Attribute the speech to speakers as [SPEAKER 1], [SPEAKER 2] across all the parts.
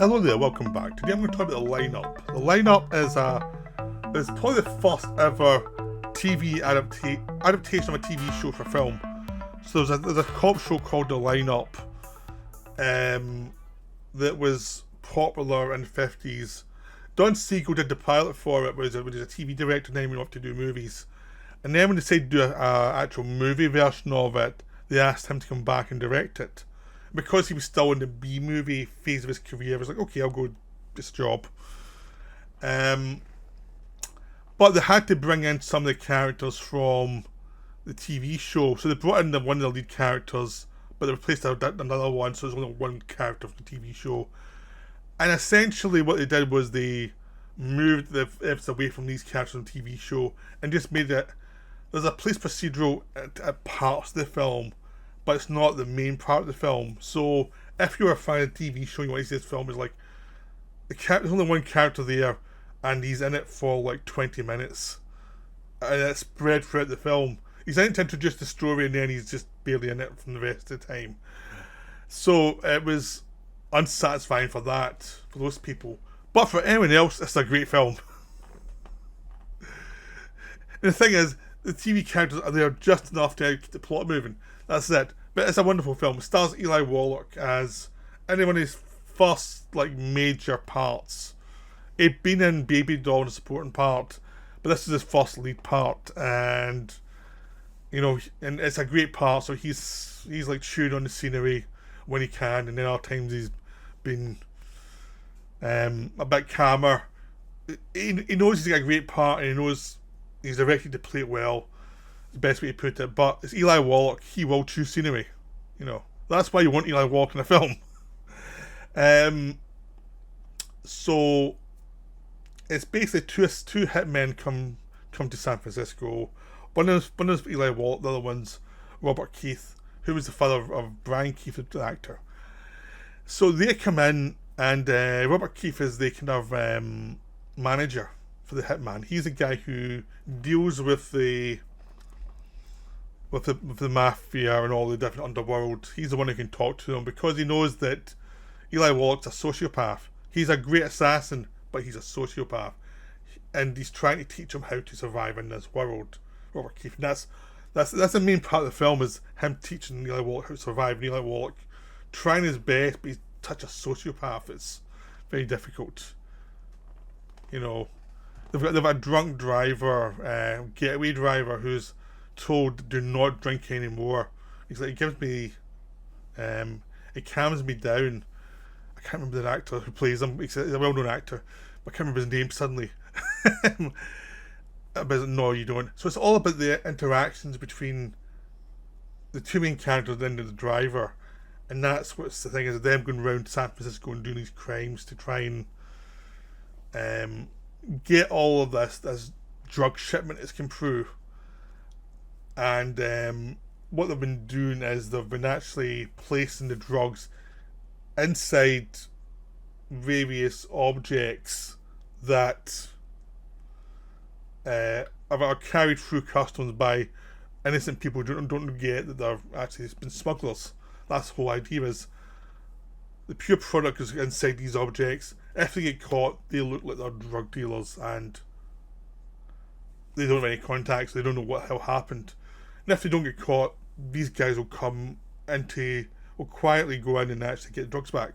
[SPEAKER 1] Hello there, welcome back. Today I'm going to talk about the lineup. The lineup is probably the first ever TV adaptation of a TV show for film. So there's a cop show called The Lineup that was popular in the 50s. Don Siegel did the pilot for it, was a TV director, and then went off to do movies. And then when they decided to do an actual movie version of it, they asked him to come back and direct it. Because he was still in the B-movie phase of his career, I was like, okay, I'll go this job. But they had to bring in some of the characters from the TV show. So they brought in one of the lead characters, but they replaced another one, so there's only one character from the TV show. And essentially what they did was they moved the episodes away from these characters on the TV show and just made it, there's a police procedural at parts of the film, but it's not the main part of the film. So if you're a fan of the TV show and you want to see this film, is like there's only one character there and he's in it for like 20 minutes and it's spread throughout the film. He's in it to introduce the story and then he's just barely in it from the rest of the time. So it was unsatisfying for those people. But for anyone else, it's a great film. And the thing is, the TV characters are there just enough to keep the plot moving. That's it. But it's a wonderful film. It stars Eli Wallach as one of his first major parts. He'd been in Baby Doll in a supporting part, but this is his first lead part, and and it's a great part. So he's chewing on the scenery when he can, and then other times he's been a bit calmer. He knows he's got a great part, and he knows he's directed to play it well. The best way to put it, but it's Eli Wallach. He will choose scenery. That's why you want Eli Wallach in a film. So it's basically two hitmen come to San Francisco. One is Eli Wallach, the other one's Robert Keith, who was the father of Brian Keith, the actor. So they come in, and Robert Keith is the kind of manager for the hitman. He's the guy who deals with the mafia and all the different underworld. He's the one who can talk to them because he knows that Eli Wallach's a sociopath. He's a great assassin, but he's a sociopath, and he's trying to teach him how to survive in this world. Robert Keith. And that's the main part of the film, is him teaching Eli Wallach how to survive, and Eli Wallach trying his best, but he's such a sociopath. It's very difficult. They've got a drunk driver, getaway driver, who's told do not drink anymore. He's like, it gives me it calms me down. I can't remember the actor who plays him. He's a well-known actor, but I can't remember his name suddenly. But no, you don't. So it's all about the interactions between the two main characters and the driver, and that's what's the thing, is them going around San Francisco and doing these crimes to try and get all of this drug shipment that's come through. And what they've been doing is they've been actually placing the drugs inside various objects that are carried through customs by innocent people who don't get that they're actually been smugglers. That's the whole idea, is the pure product is inside these objects. If they get caught, they look like they're drug dealers and they don't have any contacts, they don't know what the hell happened. And if they don't get caught, these guys will quietly go in and actually get the drugs back.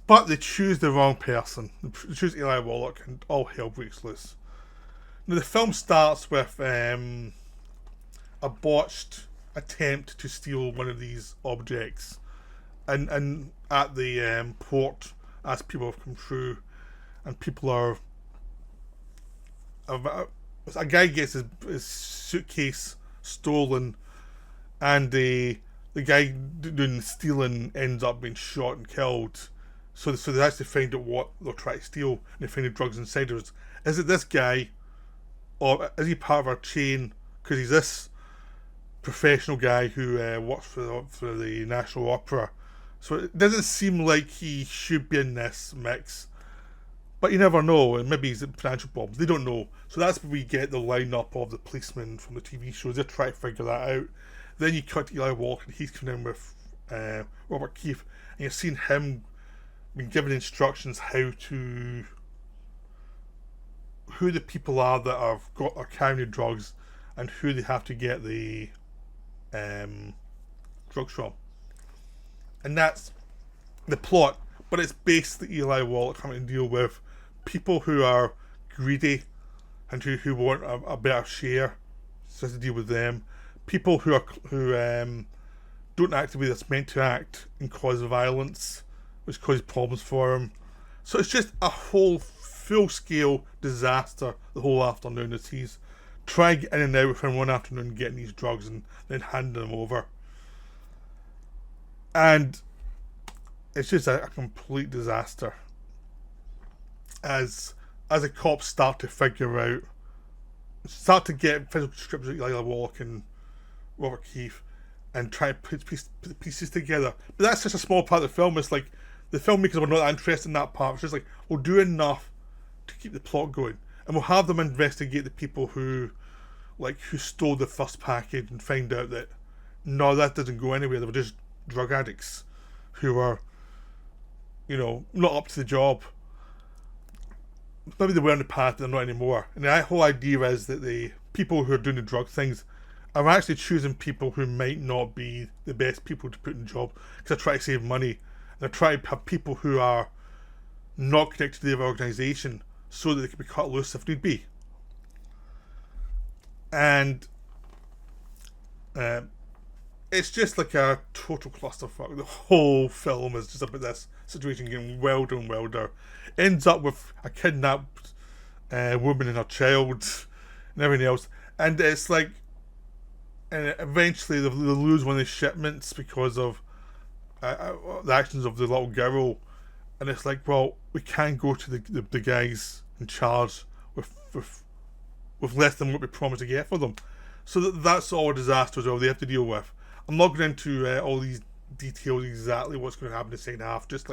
[SPEAKER 1] But they choose the wrong person. They choose Eli Wallach, and all hell breaks loose. Now the film starts with a botched attempt to steal one of these objects, and at the port, as people have come through, and people are. A guy gets his suitcase stolen, and the guy doing the stealing ends up being shot and killed. So they actually find out what they're trying to steal, and they find the drugs inside. Is it this guy, or is he part of our chain? Because he's this professional guy who works for the National Opera. So it doesn't seem like he should be in this mix. But you never know, and maybe he's in financial problems. They don't know. So that's where we get the lineup of the policemen from the TV shows. They're trying to figure that out. Then you cut to Eli Wallach, and he's coming in with Robert Keith, and you've seen him being given instructions who the people are that are carrying the drugs, and who they have to get the drugs from, and that's the plot. But it's basically Eli Wallach having to deal with people who are greedy and who want a better share, so to deal with them. People who don't act the way that's meant to act and cause violence, which causes problems for them. So it's just a whole full-scale disaster the whole afternoon as he's trying to get in and out within one afternoon, getting these drugs and then handing them over. And it's just a complete disaster as the cops start to get physical scripts of Eli Wallach and Robert Keith and try to put the pieces together. But that's just a small part of the film. It's like the filmmakers were not interested in that part. It's just like, we'll do enough to keep the plot going, and we'll have them investigate the people who stole the first package and find out that no, that doesn't go anywhere. They were just drug addicts who were, not up to the job. Maybe they were in the past, they're not anymore. And the whole idea is that the people who are doing the drug things are actually choosing people who might not be the best people to put in the job, because they're trying to save money, and they're trying to have people who are not connected to the organisation so that they can be cut loose if need be. And it's just like a total clusterfuck. The whole film is just about this situation getting wilder and wilder. Ends up with a kidnapped woman and her child and everything else. And it's like, and eventually they lose one of the shipments because of the actions of the little girl. And it's like, well, we can't go to the guys in charge with less than what we promised to get for them. So that's all a disaster as well they have to deal with. I'm not going into all these details exactly what's going to happen in the second half. Just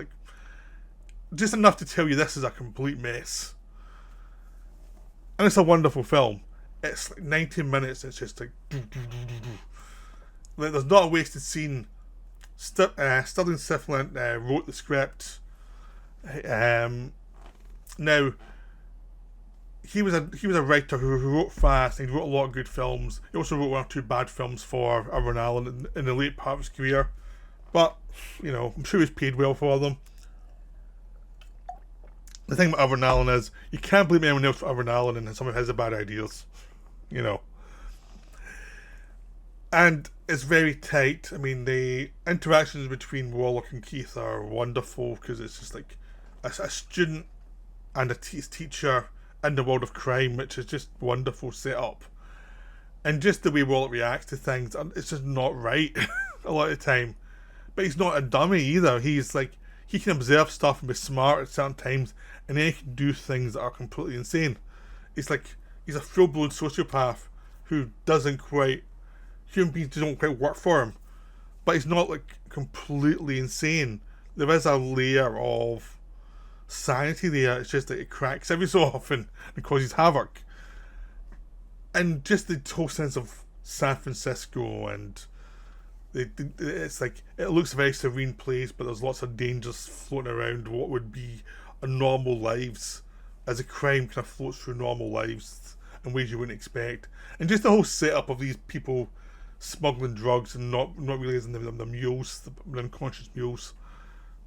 [SPEAKER 1] enough to tell you this is a complete mess. And it's a wonderful film. It's like 90 minutes. It's just like there's not a wasted scene. Sterling Siflin wrote the script. Now, he was a writer who wrote fast, and he wrote a lot of good films. He also wrote one or two bad films for Irwin Allen in the late part of his career. But, I'm sure he's paid well for them. The thing about Irwin Allen is, you can't blame anyone else for Irwin Allen and some of his bad ideas. And it's very tight. I mean, the interactions between Wallach and Keith are wonderful, because it's just like a student and a teacher in the world of crime, which is just wonderful setup. And just the way Wallach reacts to things, it's just not right a lot of the time. But he's not a dummy either. He's like, he can observe stuff and be smart at certain times, and then he can do things that are completely insane. It's like, he's a full-blown sociopath who human beings don't quite work for him. But he's not like completely insane. There is a layer of sanity there. It's just that it cracks every so often and causes havoc. And just the whole sense of San Francisco, and it's like, it looks a very serene place, but there's lots of dangers floating around what would be a normal lives, as a crime kind of floats through normal lives in ways you wouldn't expect. And just the whole setup of these people smuggling drugs and not realising they're mules, the unconscious mules,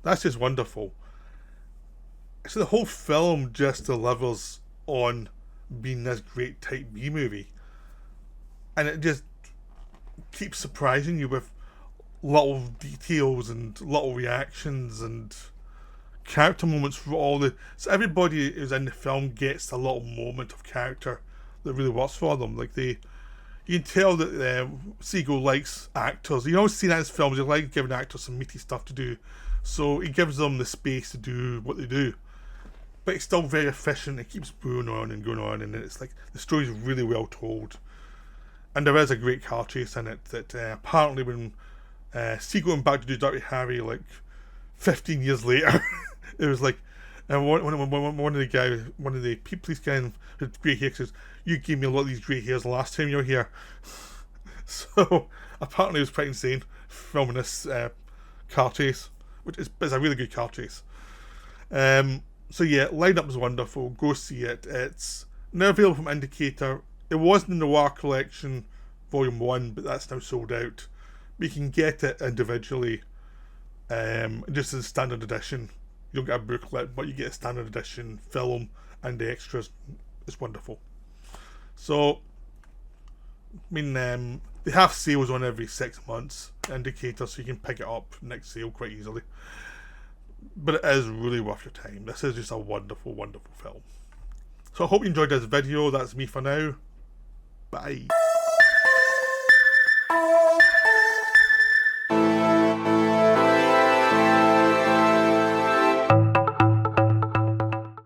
[SPEAKER 1] that's just wonderful. So the whole film just delivers on being this great type B movie, and it just keeps surprising you with little details and little reactions and character moments for so everybody who's in the film gets a little moment of character that really works for them. Like you can tell that Siegel likes actors. You always see that in his films, he likes giving actors some meaty stuff to do, so he gives them the space to do what they do. But it's still very efficient. It keeps going on, and it's like the story's really well told. And there is a great car chase in it that apparently when Siegel went back to do Dirty Harry like 15 years later, it was like one of the police guys with grey hair says, "You gave me a lot of these grey hairs the last time you were here." So apparently it was quite insane filming this car chase, which is a really good car chase. So yeah, lineup is wonderful. Go see it. It's now available from Indicator. It wasn't in the Noir Collection Volume 1, but that's now sold out. We can get it individually, just as a standard edition. You don't get a booklet, but you get a standard edition film and the extras. It's wonderful. So, I mean, they have sales on every 6 months, Indicator, so you can pick it up next sale quite easily. But it is really worth your time. This is just a wonderful, wonderful film. So I hope you enjoyed this video. That's me for now. Bye.